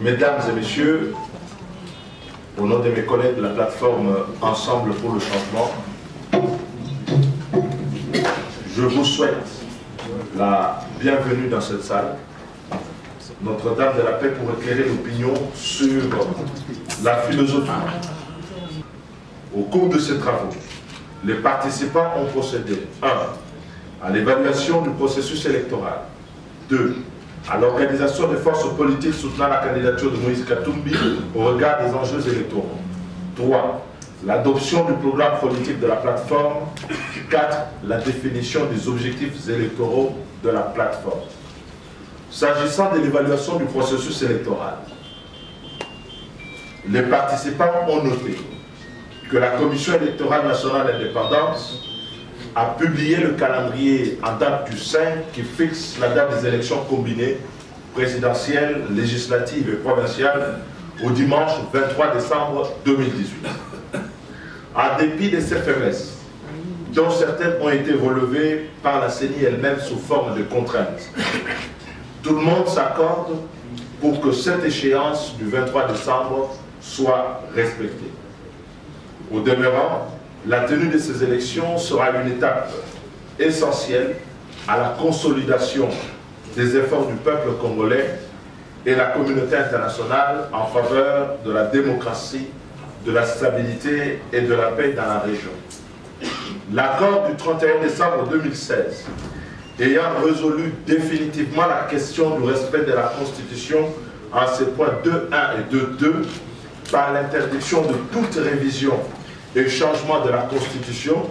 Mesdames et messieurs, au nom de mes collègues de la plateforme Ensemble pour le changement, je vous souhaite la bienvenue dans cette salle. Notre-Dame de la Paix pour éclairer l'opinion sur la philosophie. Au cours de ces travaux, les participants ont procédé 1. à l'évaluation du processus électoral, 2. à l'organisation des forces politiques soutenant la candidature de Moïse Katumbi au regard des enjeux électoraux, 3. l'adoption du programme politique de la plateforme, 4. la définition des objectifs électoraux de la plateforme. S'agissant de l'évaluation du processus électoral, les participants ont noté que la Commission électorale nationale indépendante a publié le calendrier en date du 5 qui fixe la date des élections combinées présidentielles, législatives et provinciales au dimanche 23 décembre 2018. En dépit de ces faiblesses, dont certaines ont été relevées par la CENI elle-même sous forme de contraintes, tout le monde s'accorde pour que cette échéance du 23 décembre soit respectée. Au demeurant, la tenue de ces élections sera une étape essentielle à la consolidation des efforts du peuple congolais et la communauté internationale en faveur de la démocratie, de la stabilité et de la paix dans la région. L'accord du 31 décembre 2016 ayant résolu définitivement la question du respect de la Constitution en ses points 2.1 et 2.2 par l'interdiction de toute révision et changement de la Constitution,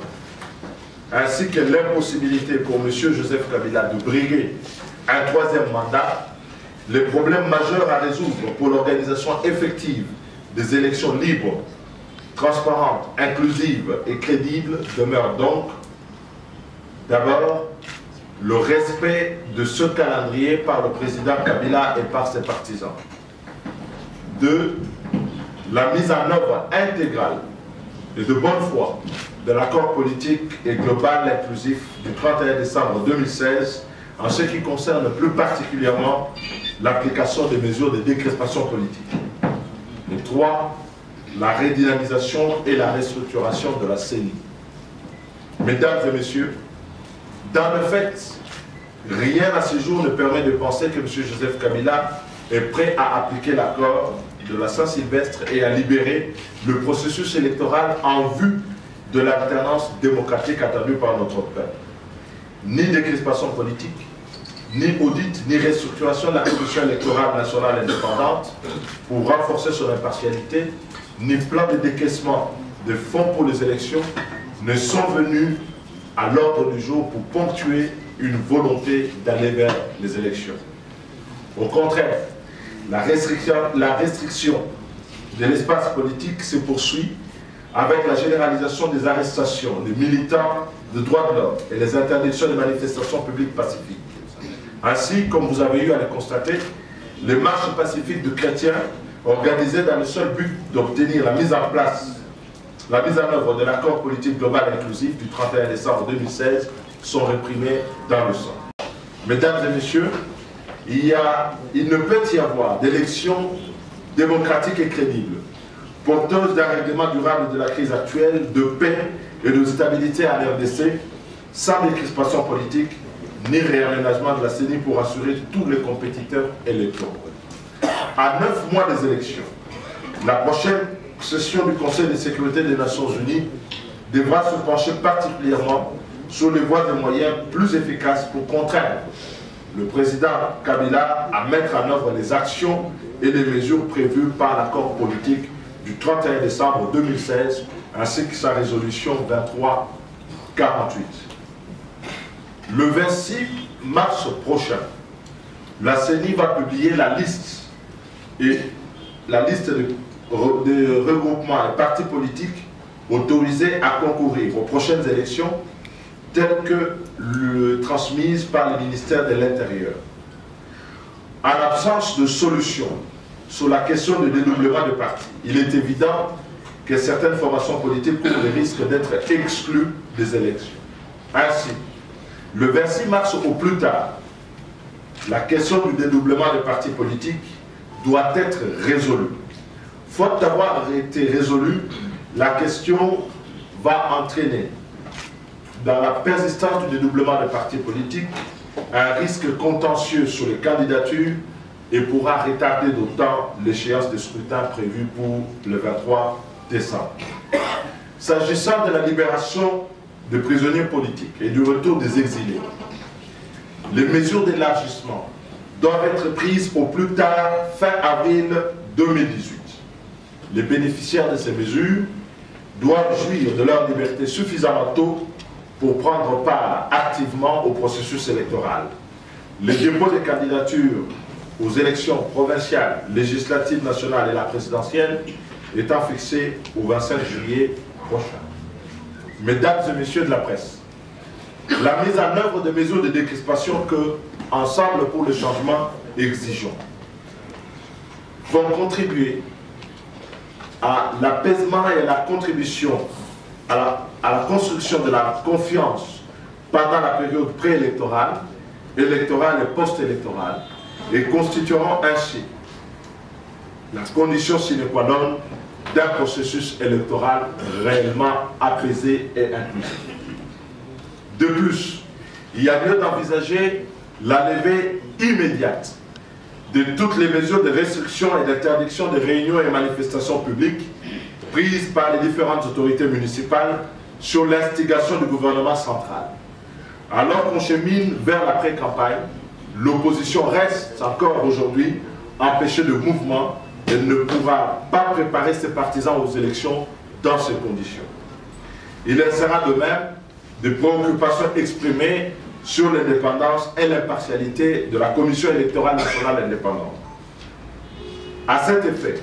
ainsi que l'impossibilité pour M. Joseph Kabila de briguer un troisième mandat, les problèmes majeurs à résoudre pour l'organisation effective des élections libres, transparentes, inclusives et crédibles demeurent donc d'abord le respect de ce calendrier par le président Kabila et par ses partisans. 2. La mise en œuvre intégrale et de bonne foi de l'accord politique et global inclusif du 31 décembre 2016 en ce qui concerne plus particulièrement l'application des mesures de décrispation politique. Et 3. La redynamisation et la restructuration de la CENI. Mesdames et messieurs, dans le fait, rien à ce jour ne permet de penser que M. Joseph Kabila est prêt à appliquer l'accord de la Saint-Sylvestre et à libérer le processus électoral en vue de l'alternance démocratique attendue par notre peuple. Ni décrispation politique, ni audit, ni restructuration de la Commission électorale nationale indépendante pour renforcer son impartialité, ni plan de décaissement de fonds pour les élections ne sont venus à l'ordre du jour pour ponctuer une volonté d'aller vers les élections. Au contraire, la restriction de l'espace politique se poursuit avec la généralisation des arrestations des militants de droits de l'homme et les interdictions des manifestations publiques pacifiques. Ainsi, comme vous avez eu à le constater, les marches pacifiques de chrétiens organisées dans le seul but d'obtenir la mise en œuvre de l'accord politique global inclusif du 31 décembre 2016 sont réprimées dans le sang. Mesdames et messieurs, il ne peut y avoir d'élections démocratiques et crédibles, porteuses d'un règlement durable de la crise actuelle, de paix et de stabilité en RDC, sans décrispation politique, ni réaménagement de la CENI pour assurer tous les compétiteurs électoraux. À 9 mois des élections, la prochaine session du Conseil de sécurité des Nations Unies devra se pencher particulièrement sur les voies et moyens plus efficaces pour contraindre le président Kabila à mettre en œuvre les actions et les mesures prévues par l'accord politique du 31 décembre 2016 ainsi que sa résolution 2348. Le 26 mars prochain, la CENI va publier la liste de regroupements et partis politiques autorisés à concourir aux prochaines élections telles que transmises par le ministère de l'Intérieur. En absence de solution sur la question du dédoublement de partis, il est évident que certaines formations politiques courent le risque d'être exclues des élections. Ainsi, le 26 mars au plus tard, la question du dédoublement des partis politiques doit être résolue. Faute d'avoir été résolue, la question va entraîner, dans la persistance du dédoublement des partis politiques, un risque contentieux sur les candidatures et pourra retarder d'autant l'échéance des scrutins prévue pour le 23 décembre. S'agissant de la libération des prisonniers politiques et du retour des exilés, les mesures d'élargissement doivent être prises au plus tard fin avril 2018. Les bénéficiaires de ces mesures doivent jouir de leur liberté suffisamment tôt pour prendre part activement au processus électoral. Le dépôt des candidatures aux élections provinciales, législatives, nationales et la présidentielle étant fixé au 25 juillet prochain. Mesdames et messieurs de la presse, la mise en œuvre des mesures de décrispation que Ensemble pour le changement exigeons vont contribuer à l'apaisement et à la contribution à la construction de la confiance pendant la période préélectorale, électorale et post-électorale, et constitueront ainsi la condition sine qua non d'un processus électoral réellement apaisé et inclusif. De plus, il y a lieu d'envisager la levée immédiate de toutes les mesures de restriction et d'interdiction de réunions et manifestations publiques prises par les différentes autorités municipales sur l'instigation du gouvernement central. Alors qu'on chemine vers l'après-campagne, l'opposition reste encore aujourd'hui empêchée de mouvement et ne pourra pas préparer ses partisans aux élections dans ces conditions. Il en sera de même des préoccupations exprimées sur l'indépendance et l'impartialité de la Commission électorale nationale indépendante. À cet effet,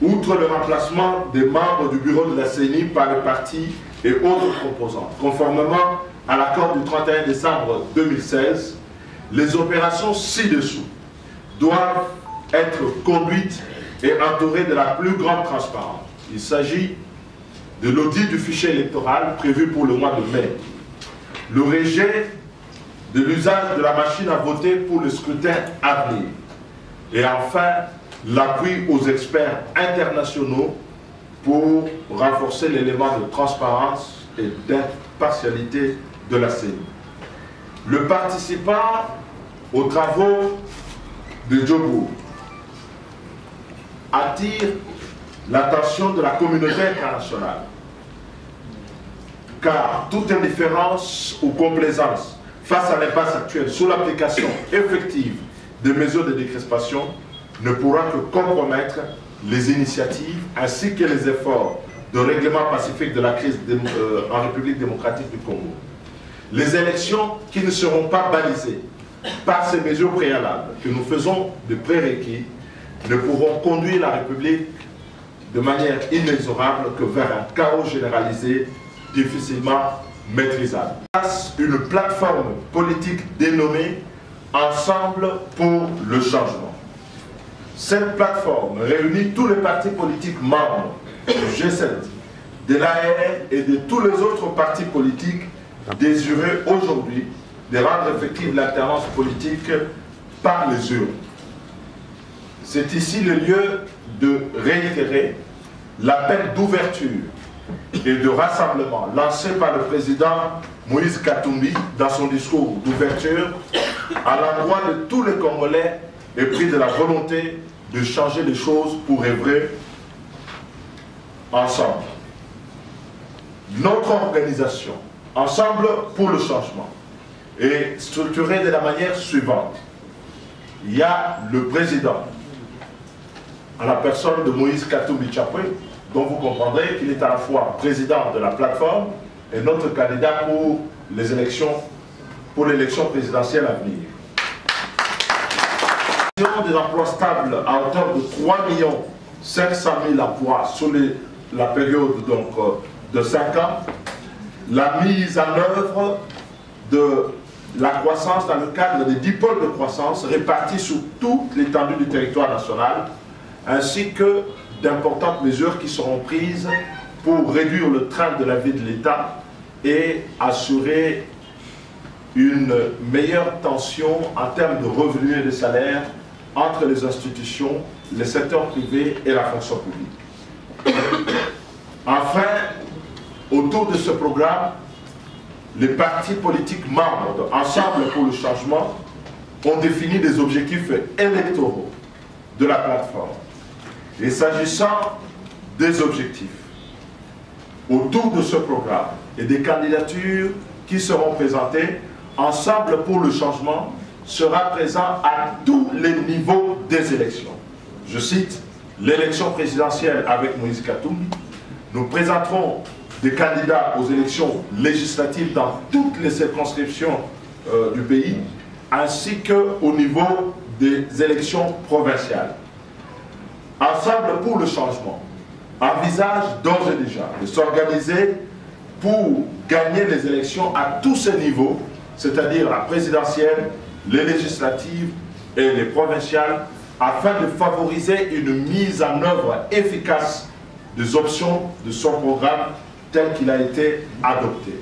outre le remplacement des membres du bureau de la CENI par les partis et autres composants, conformément à l'accord du 31 décembre 2016, les opérations ci-dessous doivent être conduites et entourées de la plus grande transparence. Il s'agit de l'audit du fichier électoral prévu pour le mois de mai, le rejet de l'usage de la machine à voter pour le scrutin à venir, et enfin l'appui aux experts internationaux pour renforcer l'élément de transparence et d'impartialité de la CENI. Le participant aux travaux de Djobourg attire l'attention de la communauté internationale, car toute indifférence ou complaisance face à l'impasse actuelle sur l'application effective des mesures de décrispation ne pourra que compromettre les initiatives ainsi que les efforts de règlement pacifique de la crise en République démocratique du Congo. Les élections qui ne seront pas balisées par ces mesures préalables que nous faisons de prérequis ne pourront conduire la République de manière inexorable que vers un chaos généralisé difficilement maîtrisable. Une plateforme politique dénommée Ensemble pour le changement. Cette plateforme réunit tous les partis politiques membres du G7, de l'ARN et de tous les autres partis politiques désireux aujourd'hui de rendre effective l'alternance politique par les urnes. C'est ici le lieu de réitérer l'appel d'ouverture et de rassemblement lancé par le président Moïse Katumbi dans son discours d'ouverture à l'endroit de tous les Congolais épris de la volonté de changer les choses pour œuvrer ensemble. Notre organisation, Ensemble pour le changement, est structurée de la manière suivante. Il y a le président, à la personne de Moïse Katumbi Chapwe, dont vous comprendrez qu'il est à la fois président de la plateforme et notre candidat pour les élections, pour l'élection présidentielle à venir. Des emplois stables à hauteur de 3 500 000 emplois sur la période donc, de 5 ans. La mise en œuvre de la croissance dans le cadre des 10 pôles de croissance répartis sur toute l'étendue du territoire national, ainsi que d'importantes mesures qui seront prises pour réduire le train de la vie de l'État et assurer une meilleure tension en termes de revenus et de salaires entre les institutions, le secteur privé et la fonction publique. Enfin, autour de ce programme, les partis politiques membres de Ensemble pour le changement ont défini des objectifs électoraux de la plateforme. Et s'agissant des objectifs, autour de ce programme et des candidatures qui seront présentées, Ensemble pour le changement sera présent à tous les niveaux des élections. Je cite, l'élection présidentielle avec Moïse Katumbi. Nous présenterons des candidats aux élections législatives dans toutes les circonscriptions du pays, ainsi qu'au niveau des élections provinciales. Ensemble pour le changement envisage d'ores et déjà de s'organiser pour gagner les élections à tous ces niveaux, c'est-à-dire la présidentielle, les législatives et les provinciales, afin de favoriser une mise en œuvre efficace des options de son programme tel qu'il a été adopté.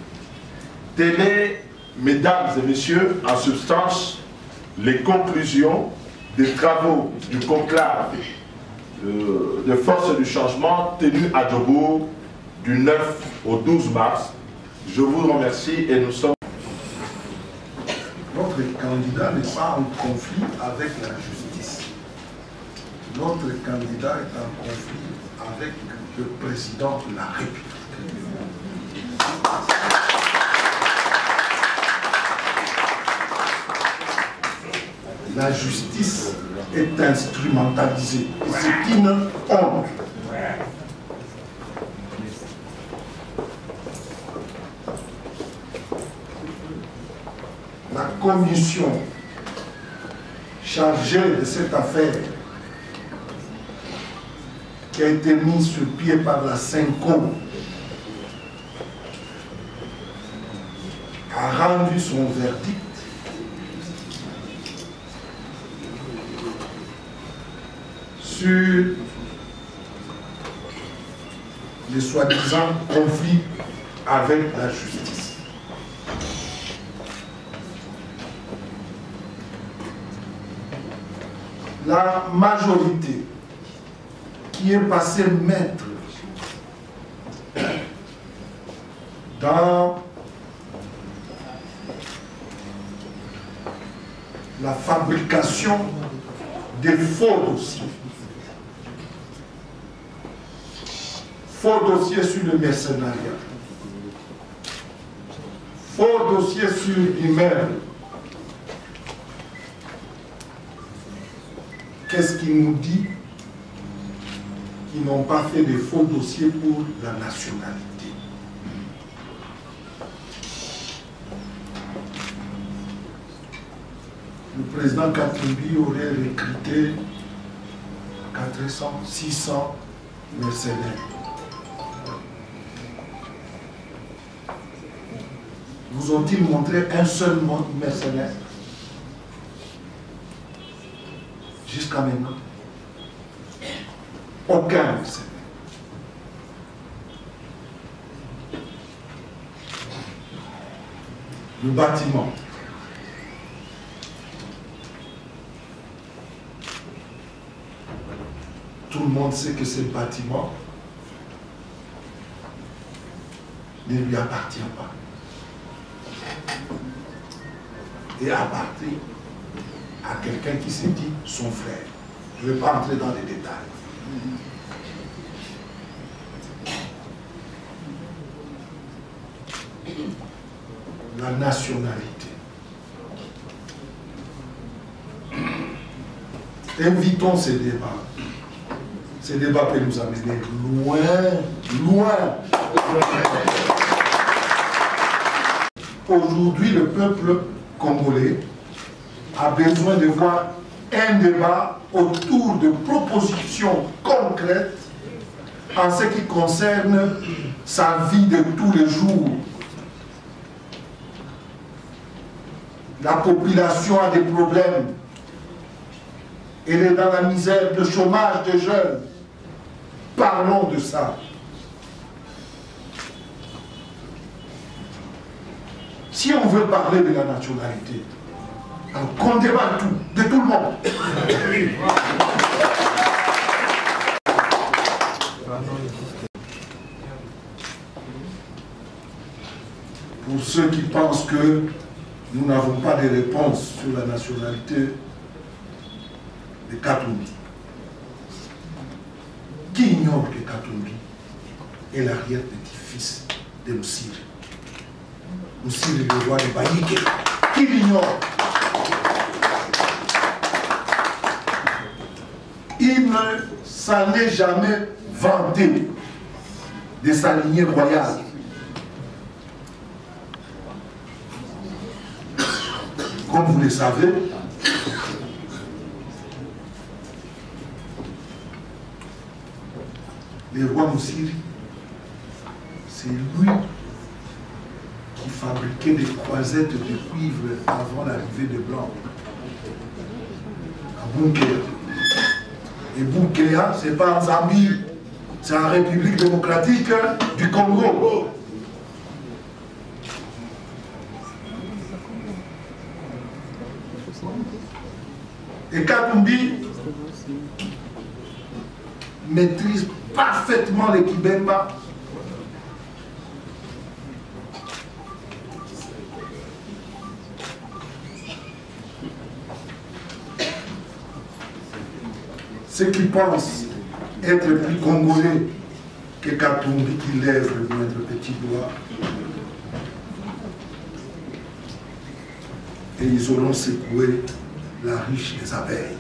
Telles sont, mesdames et messieurs, en substance, les conclusions des travaux du conclave de force du changement tenu à Djobourg du 9 au 12 mars. Je vous remercie et nous sommes... Notre candidat n'est pas en conflit avec la justice. Notre candidat est en conflit avec le président de la République. La justice est instrumentalisée. C'est une honte. La commission chargée de cette affaire, qui a été mise sur pied par la CENCO, a rendu son verdict sur les soi-disant conflits avec la justice. La majorité qui est passée maître dans la fabrication des faux dossiers. Faux dossiers sur le mercenariat. Faux dossiers sur l'immeuble. Qu'est-ce qui nous dit qu'ils n'ont pas fait de faux dossiers pour la nationalité? Le président Katumbi aurait recruté 400, 600 mercenaires. Vous ont-ils montré un seul mercenaire jusqu'à maintenant? Aucun mercenaire. Le bâtiment. Tout le monde sait que ce bâtiment ne lui appartient pas. Et appartient à quelqu'un qui s'est dit son frère. Je ne vais pas entrer dans les détails. La nationalité. Évitons ces débats. Ces débats peuvent nous amener loin, loin. Aujourd'hui, le peuple congolais a besoin de voir un débat autour de propositions concrètes en ce qui concerne sa vie de tous les jours. La population a des problèmes. Elle est dans la misère, le chômage des jeunes. Parlons de ça. Si on veut parler de la nationalité, Alors qu'on déballe tout, de tout le monde. Pour ceux qui pensent que nous n'avons pas de réponse sur la nationalité de Katumbi, qui ignore que Katumbi est l'arrière-petit-fils de Moussiri? Moussiri, le roi de Baïké, qui l'ignore? Il ne s'en est jamais vanté de sa lignée royale. Comme vous le savez, le roi Moussiri, c'est lui qui fabriquait des croisettes de cuivre avant l'arrivée des Blancs à Bunkea. Et Bunkea, ce n'est pas en Zambie, c'est en République démocratique du Congo. Et Katumbi maîtrise parfaitement les Kibemba. Ceux qui pensent être plus congolais que Katumbi qui lève le moindre petit doigt, et ils auront secoué la riche des abeilles.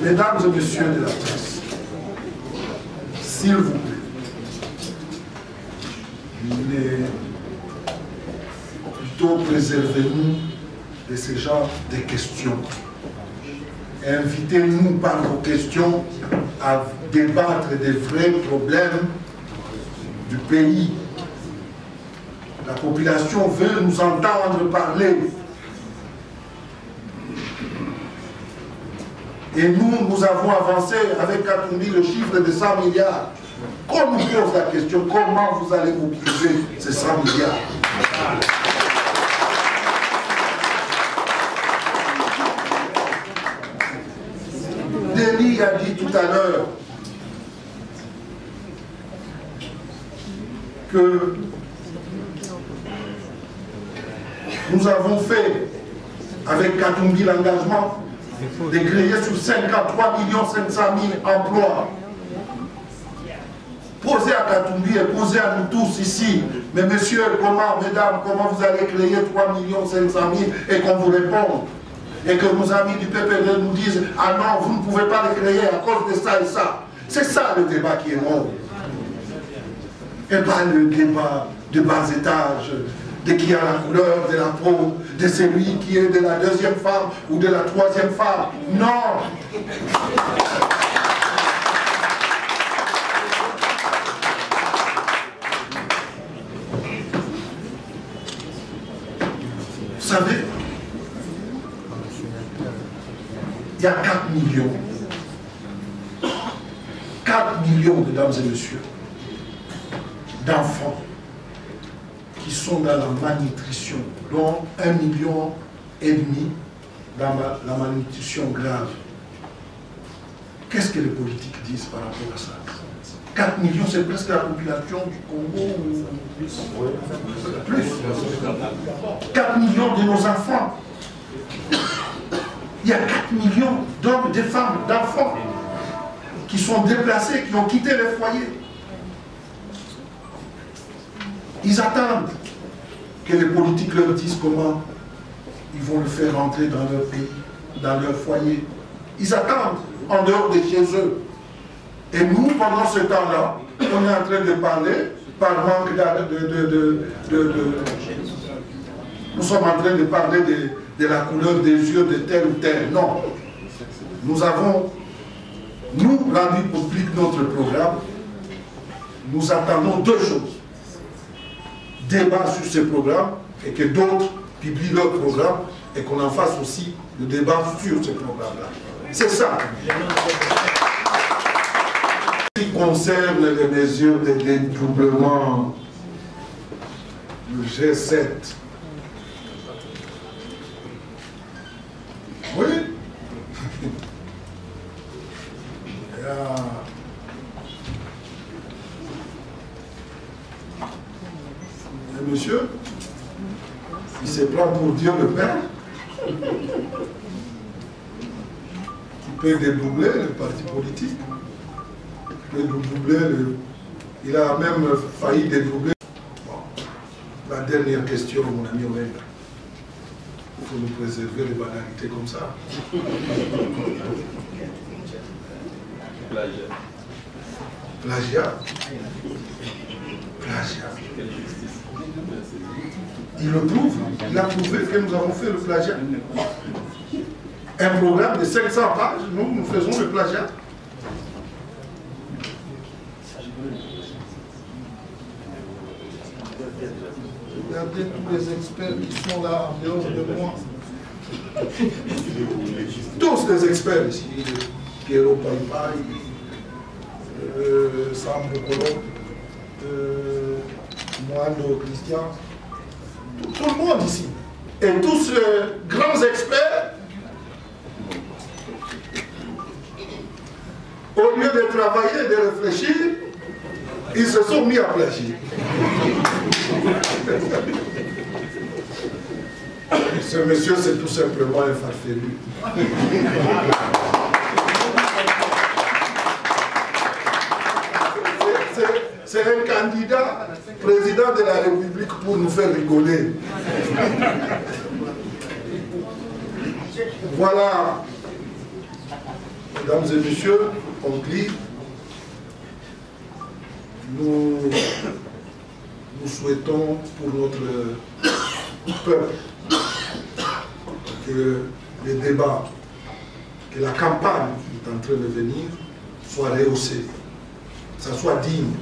Mesdames et messieurs de la presse, s'il vous plaît, plutôt préservez-nous de ce genre de questions. Invitez-nous par vos questions à débattre des vrais problèmes du pays. La population veut nous entendre parler. Et nous avons avancé avec Katumbi le chiffre de 100 milliards. Qu'on nous pose la question, comment vous allez vous mobiliser ces 100 milliards? Denis a dit tout à l'heure que nous avons fait avec Katumbi l'engagement de créer sur 5 ans 3 500 000 emplois. Posez à Katumbi et posez à nous tous ici, mais messieurs, comment, mesdames, comment vous allez créer 3 500 000 et qu'on vous réponde? Et que nos amis du PPD nous disent, ah non, vous ne pouvez pas les créer à cause de ça et ça. C'est ça le débat qui est mort. Et pas le débat de bas étage, de qui a la couleur de la peau, de celui qui est de la deuxième femme ou de la troisième femme. Non! Vous savez, il y a 4 millions. 4 millions, mesdames et messieurs, d'enfants qui sont dans la malnutrition, dont 1,5 million dans la malnutrition grave. Qu'est-ce que les politiques disent par rapport à ça? 4 millions, c'est presque la population du Congo ou plus. 4 millions de nos enfants. Il y a 4 millions d'hommes, de femmes, d'enfants qui sont déplacés, qui ont quitté les foyers. Ils attendent que les politiques leur disent comment ils vont le faire rentrer dans leur pays, dans leur foyer. Ils attendent en dehors de chez eux. Et nous, pendant ce temps-là, on est en train de parler, par manque nous sommes en train de parler de la couleur des yeux de tel ou tel. Non. Nous avons, nous, rendu public notre programme. Nous attendons 2 choses. Débat sur ce programme et que d'autres publient leur programme et qu'on en fasse aussi le débat sur ce programme-là. C'est ça. Ce qui concerne les mesures de dédoublement, le G7, prend pour Dieu le Père, qui peut dédoubler le parti politique, qui peut doubler le... Il a même failli dédoubler. Bon. La dernière question, mon ami Owenga. Il faut nous préserver les banalités comme ça. Plagiat. Plagiat. Il le prouve. Il a prouvé que nous avons fait le plagiat. Un programme de 500 pages, nous faisons le plagiat. Regardez tous les experts qui sont là en dehors de moi. Tous les experts ici. Piero Paipai, Sam Bokolo, Moando Christian, tout le monde ici. Et tous grands experts, au lieu de travailler et de réfléchir, ils se sont mis à plagier. Ce monsieur, c'est tout simplement un farfelu. C'est un candidat président de la République pour nous faire rigoler. Voilà, mesdames et messieurs, on dit, nous souhaitons pour notre peuple que les débats, que la campagne qui est en train de venir soit rehaussée, que ça soit digne.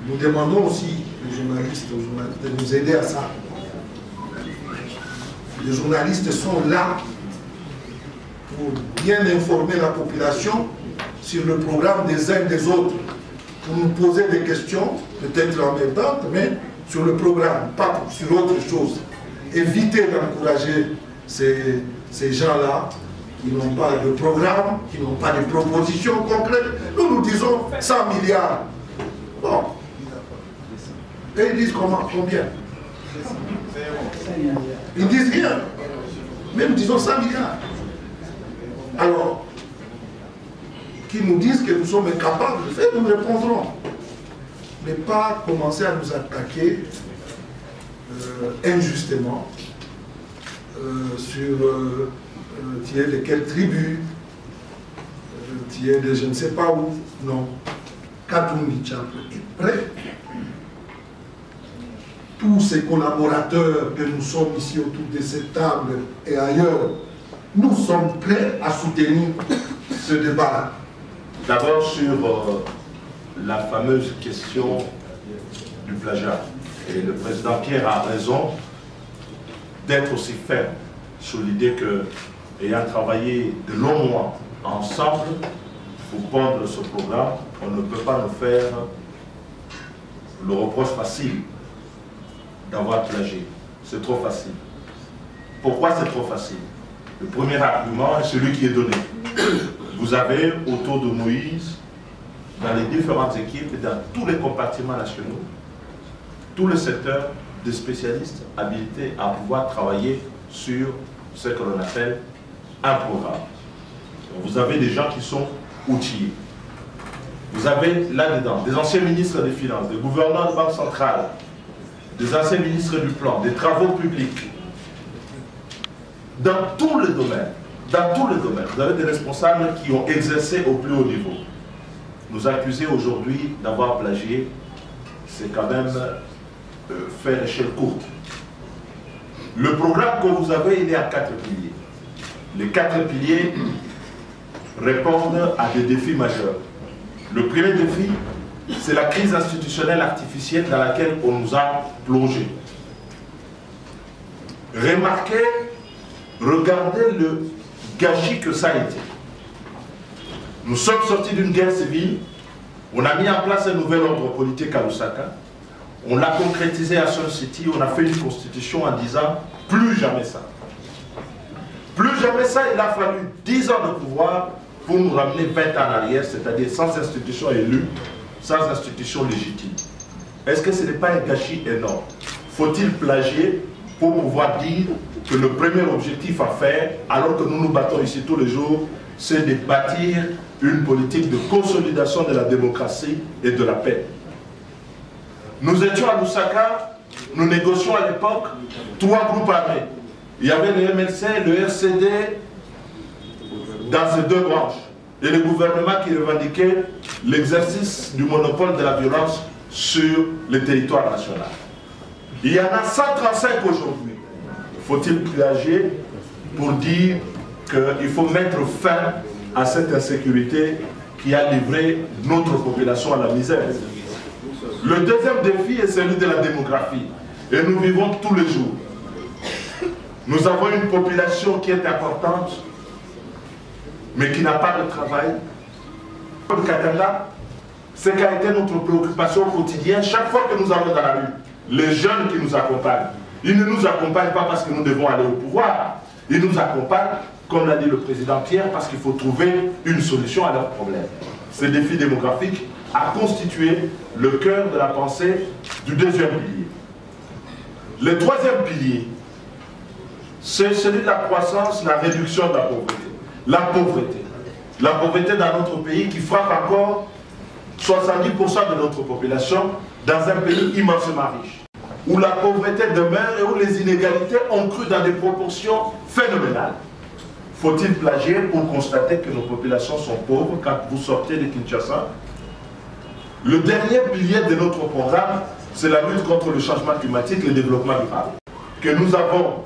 Nous demandons aussi aux journalistes de nous aider à ça. Les journalistes sont là pour bien informer la population sur le programme des uns et des autres, pour nous poser des questions, peut-être emmerdantes, mais sur le programme, pas sur autre chose. Éviter d'encourager ces gens-là qui n'ont pas de programme, qui n'ont pas de propositions concrètes. Nous disons 100 milliards. Bon. Et ils disent comment? Combien? Ils disent rien. Même disons 100 milliards. Alors, qui nous disent que nous sommes incapables de faire, nous répondrons. Mais pas commencer à nous attaquer injustement sur tu es de quelle tribu, tu es de je ne sais pas où. Non. Katouni Tchape est prêt. Tous ces collaborateurs que nous sommes ici autour de cette table et ailleurs, nous sommes prêts à soutenir ce débat. D'abord sur la fameuse question du plagiat. Et le président Pierre a raison d'être aussi ferme sur l'idée que, ayant travaillé de longs mois ensemble pour pondre ce programme, on ne peut pas nous faire le reproche facile d'avoir plagié. C'est trop facile. Pourquoi c'est trop facile? Le premier argument est celui qui est donné. Vous avez autour de Moïse, dans les différentes équipes et dans tous les compartiments nationaux, tout le secteur de spécialistes habilités à pouvoir travailler sur ce que l'on appelle un programme. Vous avez des gens qui sont outillés. Vous avez là-dedans des anciens ministres des Finances, des gouverneurs de banque centrale, des anciens ministres du Plan, des travaux publics. Dans tous les domaines, vous avez des responsables qui ont exercé au plus haut niveau. Nous accuser aujourd'hui d'avoir plagié, c'est quand même faire l'échelle courte. Le programme que vous avez, il est à 4 piliers. Les 4 piliers répondent à des défis majeurs. Le premier défi, c'est la crise institutionnelle artificielle dans laquelle on nous a plongé. Remarquez, regardez le gâchis que ça a été. Nous sommes sortis d'une guerre civile, on a mis en place un nouvel ordre politique à Lusaka, on l'a concrétisé à Sun City, on a fait une constitution en disant plus jamais ça. Plus jamais ça, il a fallu 10 ans de pouvoir pour nous ramener 20 ans en arrière, c'est-à-dire sans institution élue, sans institution légitime. Est-ce que ce n'est pas un gâchis énorme? Faut-il plagier? pour pouvoir dire que le premier objectif à faire, alors que nous nous battons ici tous les jours, c'est de bâtir une politique de consolidation de la démocratie et de la paix. Nous étions à Lusaka, nous négocions à l'époque 3 groupes armés. Il y avait le MLC, le RCD, dans ces 2 branches. Et le gouvernement qui revendiquait l'exercice du monopole de la violence sur le territoire national. Il y en a 135 aujourd'hui. Faut-il plagier pour dire qu'il faut mettre fin à cette insécurité qui a livré notre population à la misère. Le deuxième défi est celui de la démographie. Et nous vivons tous les jours. Nous avons une population qui est importante, mais qui n'a pas de travail. Le Katanga, ce qui a été notre préoccupation au quotidien, chaque fois que nous allons dans la rue, les jeunes qui nous accompagnent, ils ne nous accompagnent pas parce que nous devons aller au pouvoir. Ils nous accompagnent, comme l'a dit le président Pierre, parce qu'il faut trouver une solution à leurs problèmes. Ce défi démographique a constitué le cœur de la pensée du deuxième pilier. Le troisième pilier, c'est celui de la croissance, la réduction de la pauvreté. La pauvreté. La pauvreté dans notre pays qui frappe encore 70% de notre population dans un pays immensément riche, où la pauvreté demeure et où les inégalités ont cru dans des proportions phénoménales. Faut-il plagier pour constater que nos populations sont pauvres quand vous sortez de Kinshasa? Le dernier pilier de notre programme, c'est la lutte contre le changement climatique et le développement durable. Que nous avons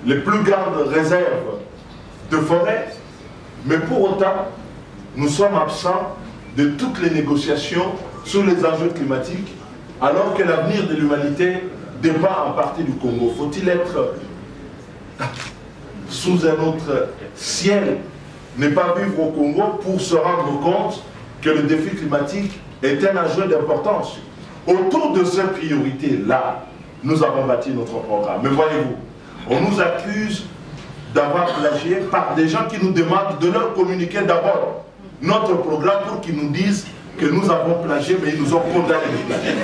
les plus grandes réserves de forêt, mais pour autant, nous sommes absents de toutes les négociations sur les enjeux climatiques, alors que l'avenir de l'humanité dépend en partie du Congo. Faut-il être sous un autre ciel, ne pas vivre au Congo pour se rendre compte que le défi climatique est un enjeu d'importance? Autour de cette priorité-là, nous avons bâti notre programme. Mais voyez-vous, on nous accuse d'avoir plagié par des gens qui nous demandent de leur communiquer d'abord notre programme pour qu'ils nous disent que nous avons plagié, mais ils nous ont condamnés de plagier.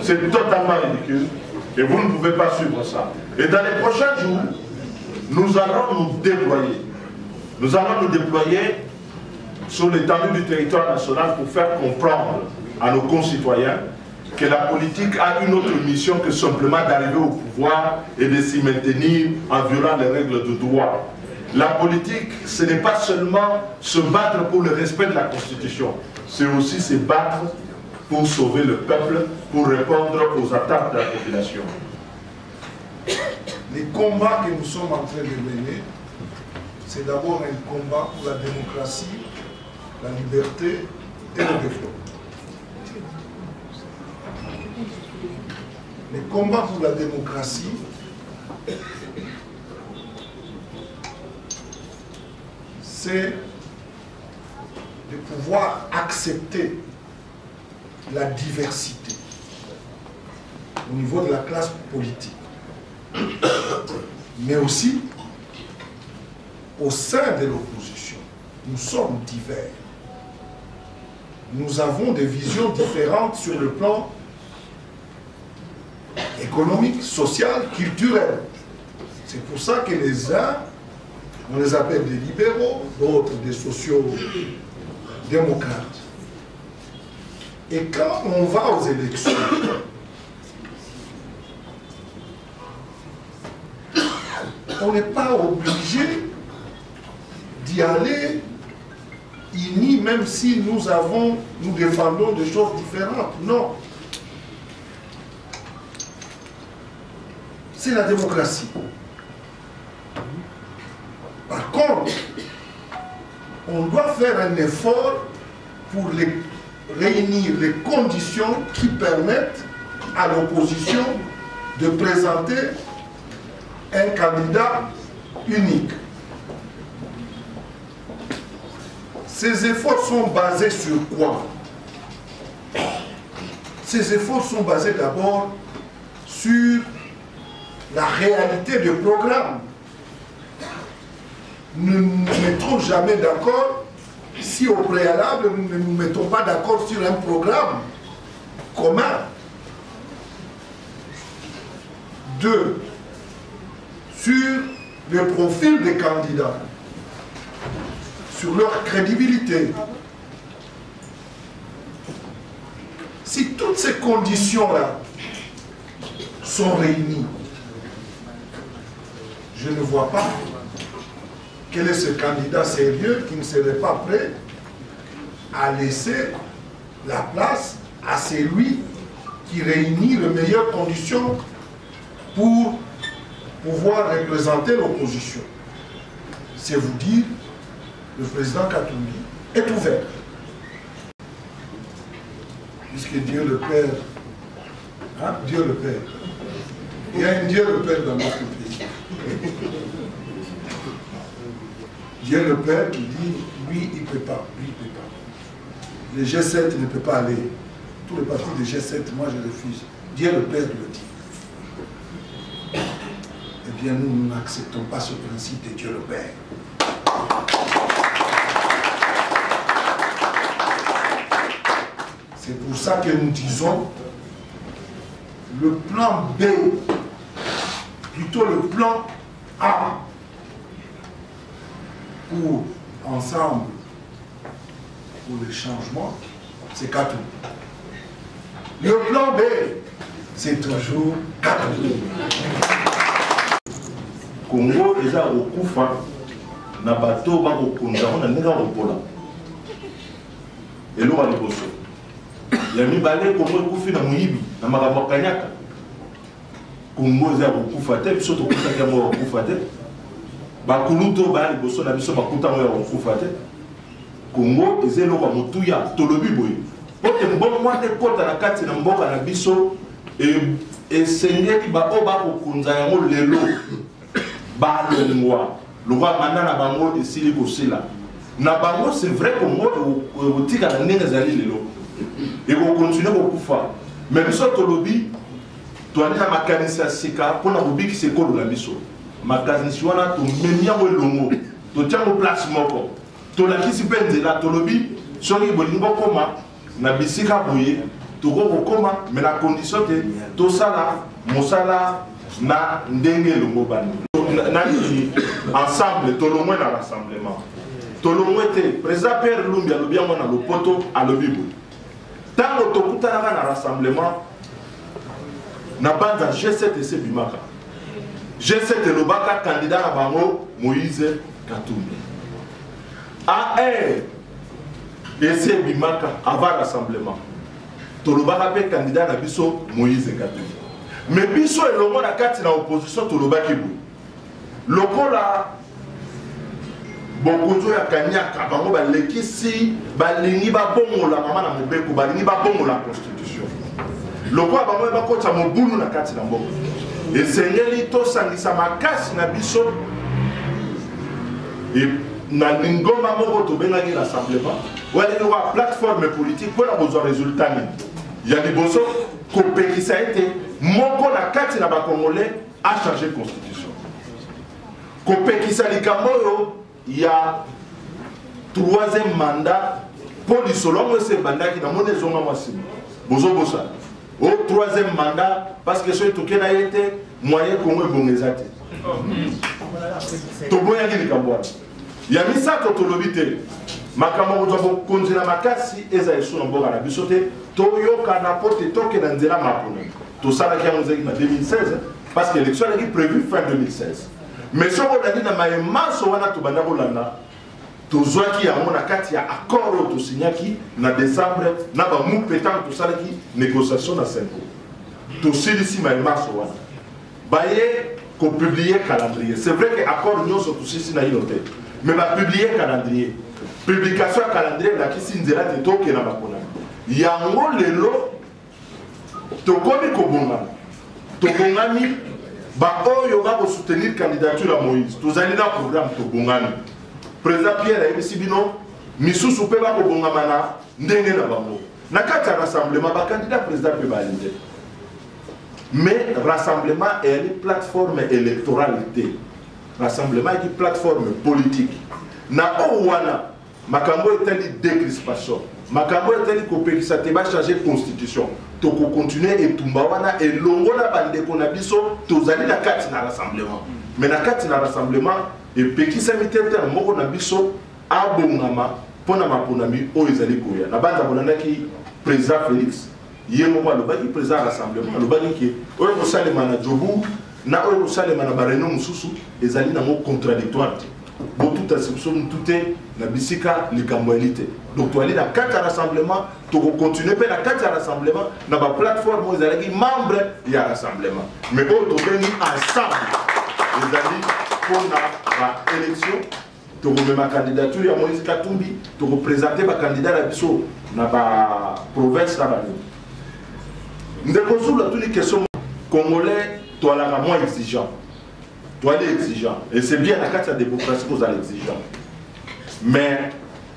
C'est totalement ridicule et vous ne pouvez pas suivre ça. Et dans les prochains jours, nous allons nous déployer. Nous allons nous déployer sur l'étendue du territoire national pour faire comprendre à nos concitoyens que la politique a une autre mission que simplement d'arriver au pouvoir et de s'y maintenir en violant les règles de droit. La politique, ce n'est pas seulement se battre pour le respect de la Constitution, c'est aussi se battre pour sauver le peuple, pour répondre aux attentes de la population. Les combats que nous sommes en train de mener, c'est d'abord un combat pour la démocratie, la liberté et le développement. Les combats pour la démocratie, c'est de pouvoir accepter la diversité au niveau de la classe politique, mais aussi au sein de l'opposition. Nous sommes divers. Nous avons des visions différentes sur le plan économique, social, culturel. C'est pour ça que les uns, on les appelle des libéraux, d'autres des sociaux-démocrates. Et quand on va aux élections, on n'est pas obligé d'y aller unis, même si nous défendons des choses différentes. Non. C'est la démocratie. Par contre, on doit faire un effort pour réunir les conditions qui permettent à l'opposition de présenter un candidat unique. Ces efforts sont basés sur quoi? Ces efforts sont basés d'abord sur la réalité du programme. Nous ne nous mettrons jamais d'accord si au préalable nous ne nous mettons pas d'accord sur un programme commun. 2. Sur le profil des candidats, sur leur crédibilité. Si toutes ces conditions-là sont réunies, je ne vois pas quel est ce candidat sérieux qui ne serait pas prêt à laisser la place à celui qui réunit les meilleures conditions pour pouvoir représenter l'opposition. C'est vous dire, le président Katumbi est ouvert. Puisque Dieu le Père, hein, Dieu le Père, il y a un Dieu le Père dans notre pays. Dieu le Père qui dit, lui il ne peut pas, lui il ne peut pas. Le G7 ne peut pas aller. Tous les partis de G7, moi je refuse. Dieu le Père le dit. Eh bien, nous n'acceptons pas ce principe de Dieu le Père. C'est pour ça que nous disons le plan B, plutôt le plan A, pour ensemble, pour le changement, c'est Katumbi. Le plan B, c'est toujours Katumbi. Congo eza okufa na bato bakokonza na ndenge kopola eloko liboso ya mibale Congo ekufi na moyibi na makambo kanyaka. Congo eza okufa te biso tokutaki yango okufa te bakuluto ba liboso na biso bakuta yango ya okufa te. Congo eza eloko ya motuya tolobi boye pote mbongo wana ekota na kati na mboka na biso esengeli baoyo bakokonza yango lelo balongwa lokwa manda na bango esili kosila na bango. C'est vrai Congo otika na ndenge ezali lelo ekokontinue kokufa mais biso tolobi toali na makanisi ya sika mpona kobikisa ekolo na biso. Makanisi wana tomemi yango elongo totia yango place moko tolakisi mpe nzela tolobi soki bolingi bokoma na bisika boye tokokokoma mais na condition te tosala mosala na ndenge elongo bani nani ensemble tolongwe na rassemblement tolongwe te. Président Pierre Lumbi alobi yango na lopoto alobi boye ntango tokutanaka na rassemblement na banza G7 ese bimaka G7 elobaka candidat na bango Moïse Katumbi AR ese bimaka avant rassemblement tolobaka pe candidat na biso Moïse Katumbi mais biso elongo na kati na opposition tolobaki boye lokola bokonzo ya kanyaka bango balekisi balingi babongola mama na mobeko balingi babongola constitution lokola bango bakota mobulu na kati na mboka esengeli tosangisa makasi na biso na lingomba moko tobengaki rassemblement walingi wa plateforme politique mpona kozwa résultat nini ya liboso kopekisa ete moko na kati na bakongolais a changé constitution kopekisa likambo oyo ya 3e mandat po lisolo yango ese ebandaki na mona ezonga mwasima bozobosana o 3e mandat parce que soki toke na ye te moyen kongo ebongo eza te toboyaki likambo wana ya misato tolobi te makambo kozwa bokonzi na makasi eza esu na mboka na biso te toyokana po te toke na nzela mapona tosalaki yango ezalaki na 2016 parce que élection ezalaki prévu fin 2016 mais soko ozali na mayemaso wana tobanda kolanda tozwaki yango na kati ya accord oyo tosignaki na décembre na bamupe ntango tosalaki négociation na senko tosilisi mayemaso wana baye kopublie calendrier. C'est vrai que accord nyonso tosilisi na ino te mais bapublie calendrier publication ya calendrier elakisi nzela te toke na bakonani yango lelo tokomi kobongana tobongami baoyo bakosoutenir candidature ya Moïse tozali na programme tobongami. Président Pierre ayebisi bino misusu mpe bakobongama na ndenge na bango na kati ya rassemblement bacandidat président mpe bali te mais rassemblement eyali plateforme électorale te rassemblement eyaki plateforme politique na oyo wana makambo etali décrispation makambo etali kopekisa te bachange constitution toko continuer et tumbawana et longola bande ko na biso tozali na kati na rassemblement mais na kati na rassemblement et pekisa mitete na moko na biso abongama pona maponami o ezali koya na banda bonanda ki président Félix yemo ba lobaki président rassemblement lobaki ki oyo ko salema na jobu na oyo ko salema na bareno mususu ezali na mo contradictoire bo tout assumption tout est na bisika likambo elite donc to aller na kati rassemblement to continuer pe na kati rassemblement na ba plateforme ezali membre ya rassemblement mais o to bengi ensemble ezali pona ba élection to ma candidature ya Moïse Katumbi to représenter ba candidat la biso na ba province na ba ndeko sula tous les questions congolais to ala moins exigeant toi les exigeant et c'est bien la carte de démocratie que vous allez exigeant mais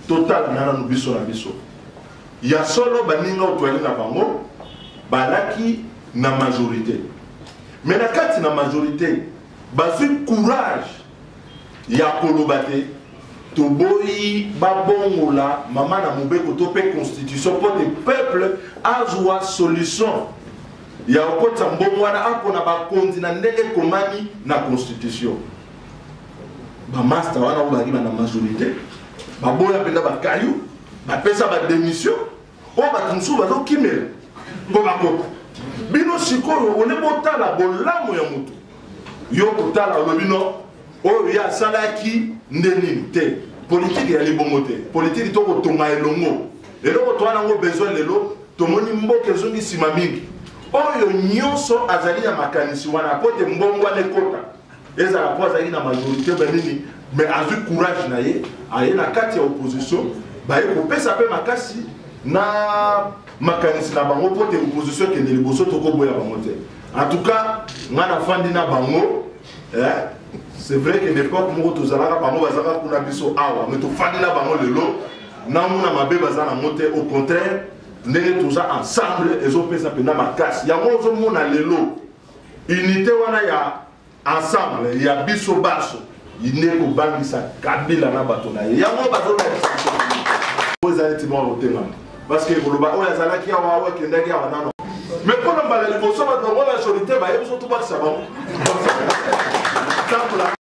total nana no biso na biso ya solo baninga otoali na bango balaki na majorité mais na carte na majorité bazui courage ya kolobate toboyi babongola mama na mobeko to pe constitution pour le peuple azwa solution ya okota mbongo wana apona bakonzi na ndenge komani na constitution ba master wana obaki na majorité baboya penda bakayu bapesa ba démission o batunsu bazokimela bo bakoko bino sikoyo one botala bolamu ya mutu yo kotala olobino oyo ya salaki ndeni te politique ya libongo te politique to kotonga elongo eloko to wana ngo besoin lelo tomoni mboka ezongi sima mingi oyo nyonso azali na makanisi wana pote mbongo wana ekota ezala po azali na majorité benini mais azu courage na ye aye na kati ya opposition baye kopesa pe makasi na makanisi na bango pote opposition kende liboso tokoboya bango te en tout cas ngana fandi na bango c'est vrai que l'époque moko tozalaka bango bazaka kuna biso awa mais tofandi na bango lelo na muna mabe bazana mote au contraire ndenge toza ensemble ezopesa pena makasi yango ozomona lelo unité wana ya ensemble ya biso baso ine kobangisa kabila na bato na ye yango bazolakisa ozali timo otema parce que koloba oyo azalaki awa awa kendaki awa nano mais pour mbala liboso bato ngo la majorité bayebi surtout bakisa bango exemple